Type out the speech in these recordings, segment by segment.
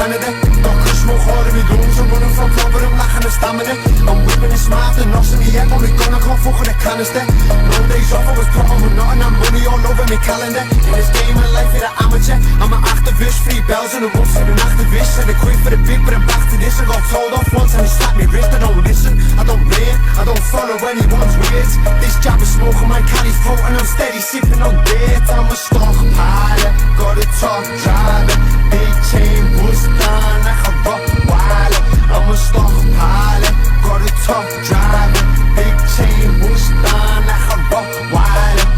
Canada. Got kush more hard in me lungs. I'm running from blood, but I'm lacking the stamina. I'm whipping it smart, the knocks in the air, but me gun, I can't fuck with a canister. No days off, I was popping with nothing, and money all over me calendar. In this game of life, you're an amateur. I'm an activist, 3 bells in a row, so an activist. Said I quit for the big, but I'm back to this. I got told off once, and he slapped me wrist. I don't listen, I don't rate, I don't follow anyone's words. This jab is smoking my caddy's throat, and I'm steady sipping on dates. I'm a stockpiler, got a top driver, big chain bust down like a Rottweiler. I'm a stockpiler, got a top driver, big chain bust down like a Rottweiler.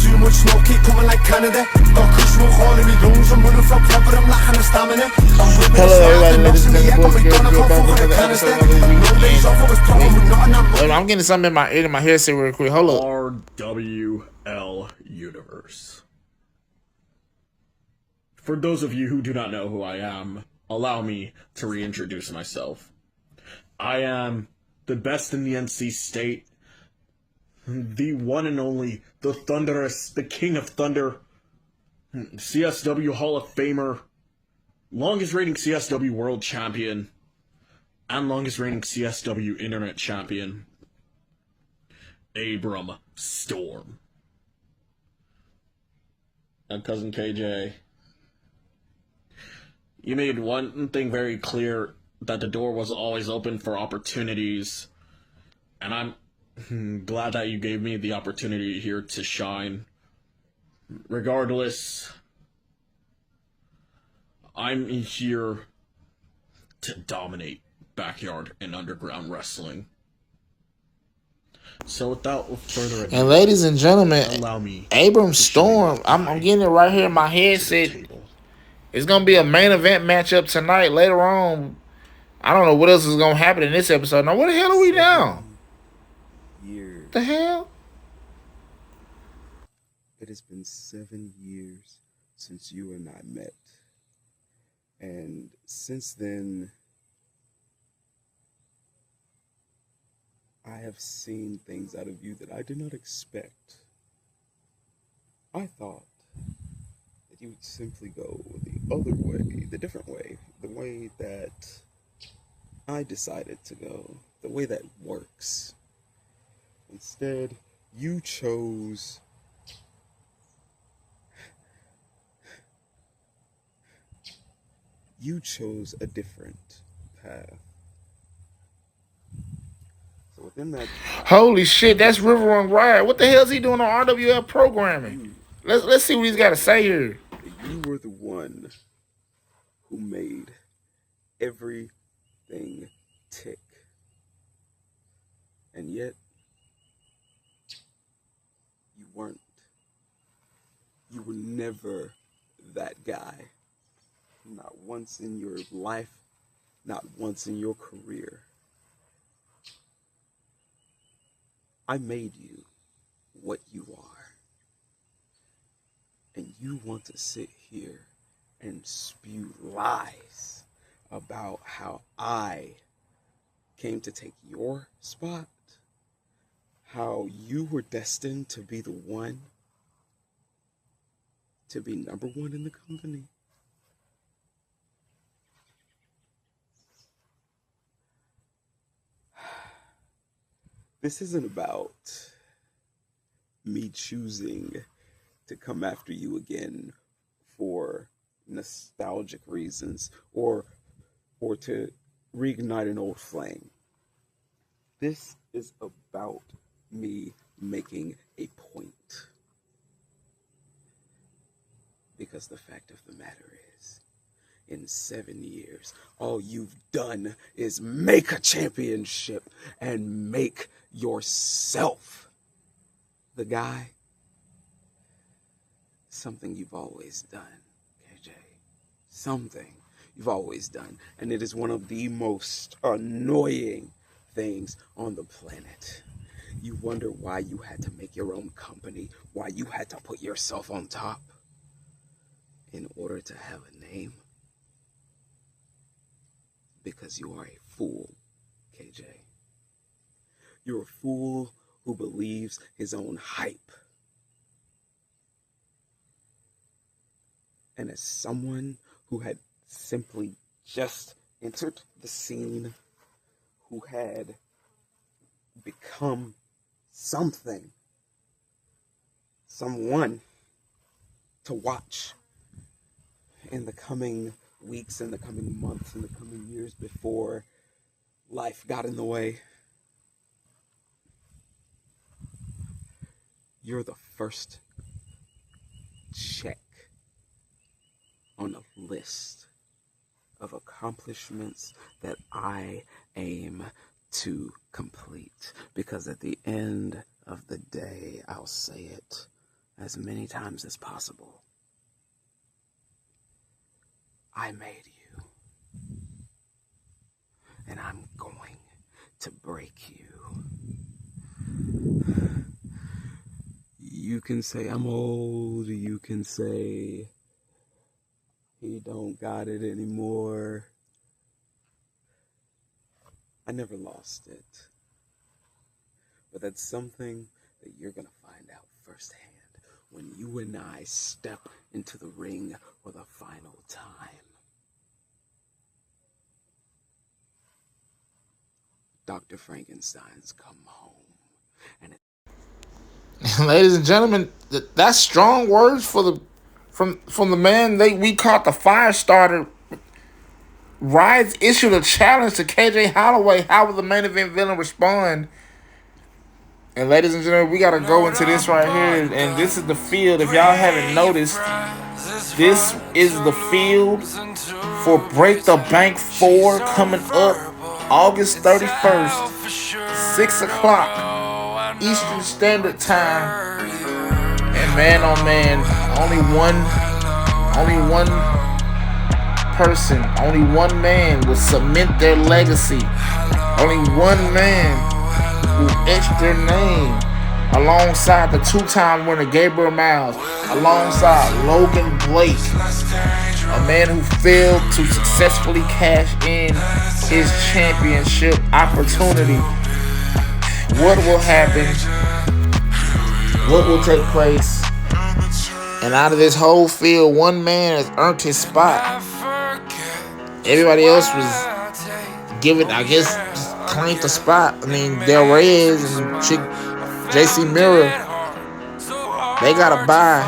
Too much smoke, keep coming like Canada. Got kush smoke all in me lungs. I'm running from club, but I'm lacking the stamina. Hello everybody, ladies and gentlemen, I'm getting something in my headset real quick. Hold up. RWL Universe. For those of you who do not know who I am, allow me to reintroduce myself. I am the best in the NC state, the one and only, the Thunderous, the King of Thunder, CSW Hall of Famer, longest reigning CSW World Champion, and longest reigning CSW Internet Champion, Abram Storm. And Cousin KJ, you made one thing very clear, that the door was always open for opportunities, and I'm glad that you gave me the opportunity here to shine. Regardless, I'm here to dominate backyard and underground wrestling. So without further ado, And ladies and gentlemen, allow me Abram Storm, I'm getting it right here in my headset. It's going to be a main event matchup tonight. Later on, I don't know what else is going to happen in this episode. Now, where the hell are we now? What the hell? It has been 7 years since you and I met. And since then, I have seen things out of you that I did not expect. I thought that you would simply go the other way, the different way, the way that I decided to go, the way that works. Instead, you chose a different path. So within that, Holy shit, that's River Run Riot. What the hell is he doing on RWL programming? Let's see what he's got to say here. you were the one who made everything tick. And yet, you weren't. You were never that guy. Not once in your life, not once in your career. I made you what you are. And you want to sit here and spew lies about how I came to take your spot, how you were destined to be the one, to be number one in the company. This isn't about me choosing to come after you again for nostalgic reasons or to reignite an old flame. This is about me making a point. Because the fact of the matter is, in 7 years, all you've done is make a championship and make yourself the guy. Something you've always done, KJ. Something you've always done. And it is one of the most annoying things on the planet. You wonder why you had to make your own company, why you had to put yourself on top in order to have a name. Because you are a fool, KJ. You're a fool who believes his own hype. And as someone who had simply just entered the scene, who had become something, someone to watch in the coming weeks, in the coming months, in the coming years before life got in the way. You're the first check on a list of accomplishments that I aim to complete, because at the end of the day, I'll say it as many times as possible. I made you, and I'm going to break you. You can say I'm old, you can say he don't got it anymore. I never lost it. But that's something that you're going to find out firsthand when you and I step into the ring for the final time. Dr. Frankenstein's come home. And Ladies and gentlemen, that's strong words for the from the man we caught the fire starter. Rise issued a challenge to KJ Holloway. How will the main event villain respond? And ladies and gentlemen, we gotta go into this right here. And this is the field. If y'all haven't noticed, this is the field for Break the Bank 4 coming up August 31st, 6 o'clock Eastern Standard Time. And man, oh man, only one person, only one man will cement their legacy. Only one man will etch their name alongside the two-time winner Gabriel Miles, alongside Logan Blake, a man who failed to successfully cash in his championship opportunity. What will happen? What will take place? And out of this whole field, one man has earned his spot. Everybody else was given, I guess, just claimed the spot. I mean, Del Reyes and JC Mirror, they got to buy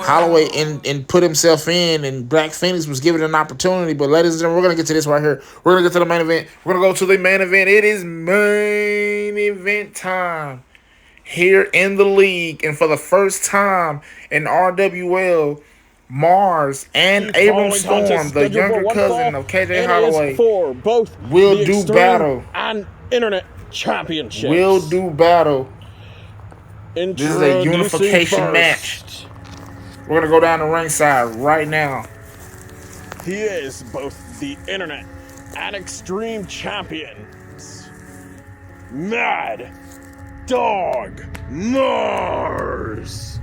Holloway and put himself in, and Black Phoenix was given an opportunity. But ladies and gentlemen, we're going to get to this right here. We're going to get to the main event. We're going to go to the main event. It is main event time here in the league. And for the first time in RWL, Mars and Abram Storm, the younger cousin of KJ Holloway, for both will do battle. And internet championships. Will do battle. This is a unification match. We're going to go down the ringside right now. He is both the internet and extreme champions. Mad Dog Mars.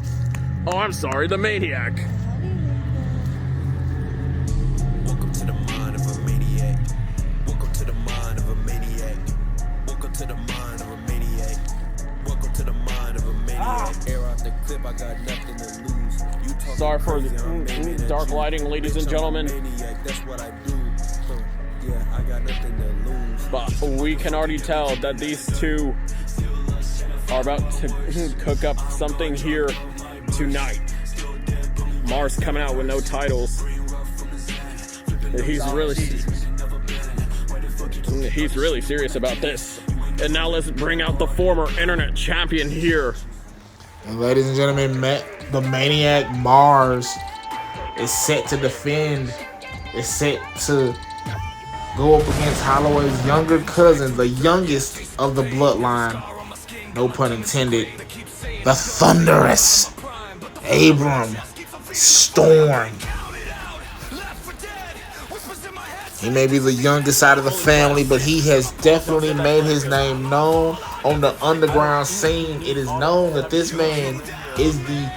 Oh, I'm sorry, the Maniac. Welcome to the mind of a maniac. Welcome to the mind of a maniac. Welcome to the mind of a maniac. Welcome to the mind of a maniac. Air out the clip, I got nothing to lose. Sorry for the dark lighting, ladies and gentlemen. That's what I do. Yeah, I got nothing to lose. But we can already tell that these two are about to cook up something here tonight. Mars coming out with no titles. He's really serious about this. And now let's bring out the former internet champion here. And ladies and gentlemen, the Maniac Mars is set to defend. Is set to go up against Holloway's younger cousin, the youngest of the bloodline. No pun intended. The Thunderous Abram Storm. He may be the youngest out of the family, but he has definitely made his name known on the underground scene. It is known that this man is the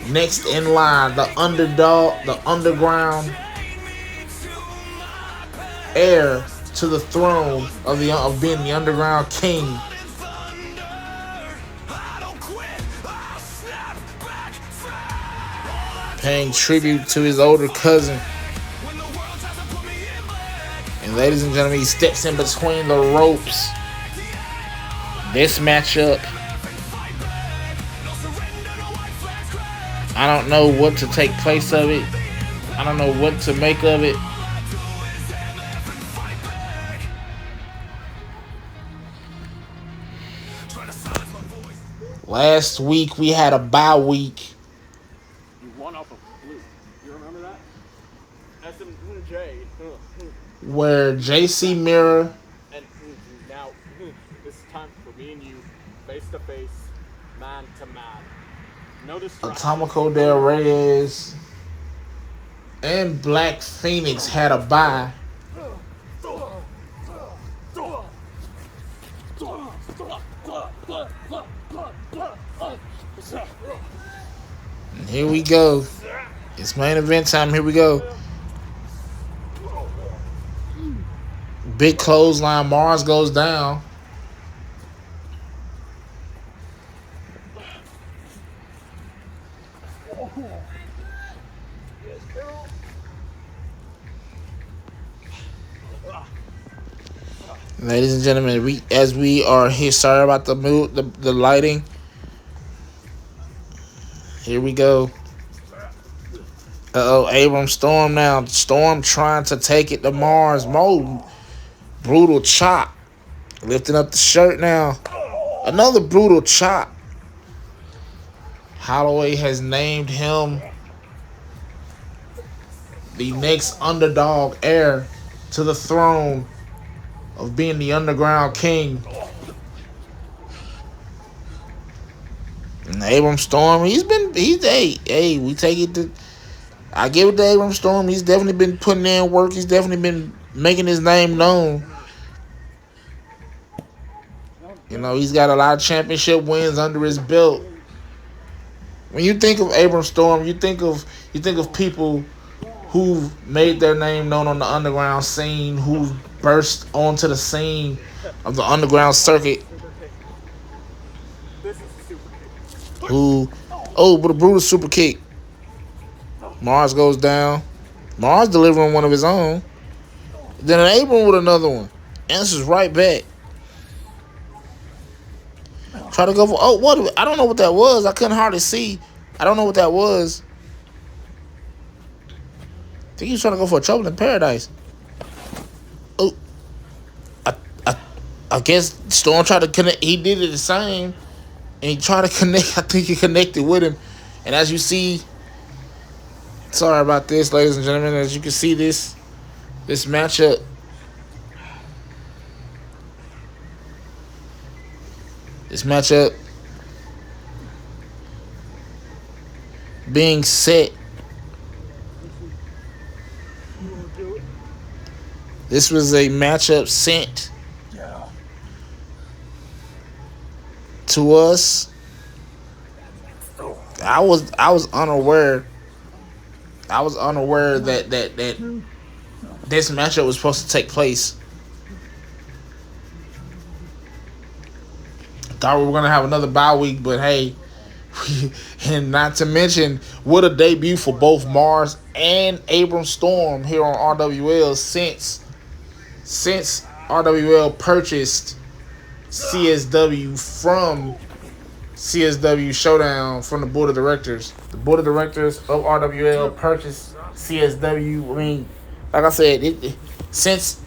next in line, the underdog, the underground heir to the throne of being the underground king. Paying tribute to his older cousin. And ladies and gentlemen, he steps in between the ropes. This matchup, I don't know what to take place of it. I don't know what to make of it. Last week we had a bye week. You won off of Blue. You remember that? SMJ. Where JC Mirror And now, it's time for me and you, face to face, man to man. No distraction. Atomico Del Reyes and Black Phoenix had a bye. And here we go. It's main event time. Here we go. Big clothesline. Mars goes down. Ladies and gentlemen, as we are here, sorry about the mood, the lighting. Here we go. Abram Storm now. Storm trying to take it to Mars. Mo, brutal chop. Lifting up the shirt now. Another brutal chop. Holloway has named him the next underdog heir to the throne of being the Underground King. And Abram Storm, we take it to, I give it to Abram Storm. He's definitely been putting in work. He's definitely been making his name known. You know, he's got a lot of championship wins under his belt. When you think of Abram Storm, you think of people who've made their name known on the underground scene, who've burst onto the scene of the underground circuit. But a brutal super kick. Mars goes down. Mars delivering one of his own. Then an Abram with another one. Answers right back. Try to go for, I don't know what that was. I couldn't hardly see. I don't know what that was. I think he was trying to go for a Trouble in Paradise. Oh. I guess Storm tried to connect. He did it the same. And he tried to connect. I think he connected with him. And as you see, sorry about this, ladies and gentlemen. As you can see this matchup. This matchup being set. This was a matchup sent to us. I was unaware. I was unaware that this matchup was supposed to take place. Thought we were gonna have another bye week, but hey, and not to mention what a debut for both Mars and Abram Storm here on RWL since RWL purchased CSW from CSW Showdown from the board of directors. The board of directors of RWL purchased CSW. I mean, like I said, since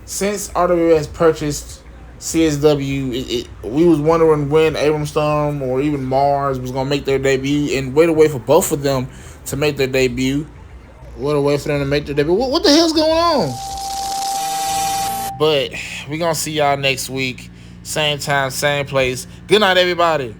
RWL has purchased CSW, we was wondering when Abram Storm or even Mars was gonna make their debut, and wait a way for both of them to make their debut. What a way for them to make their debut. What the hell's going on? But we're gonna see y'all next week. Same time, same place. Good night, everybody.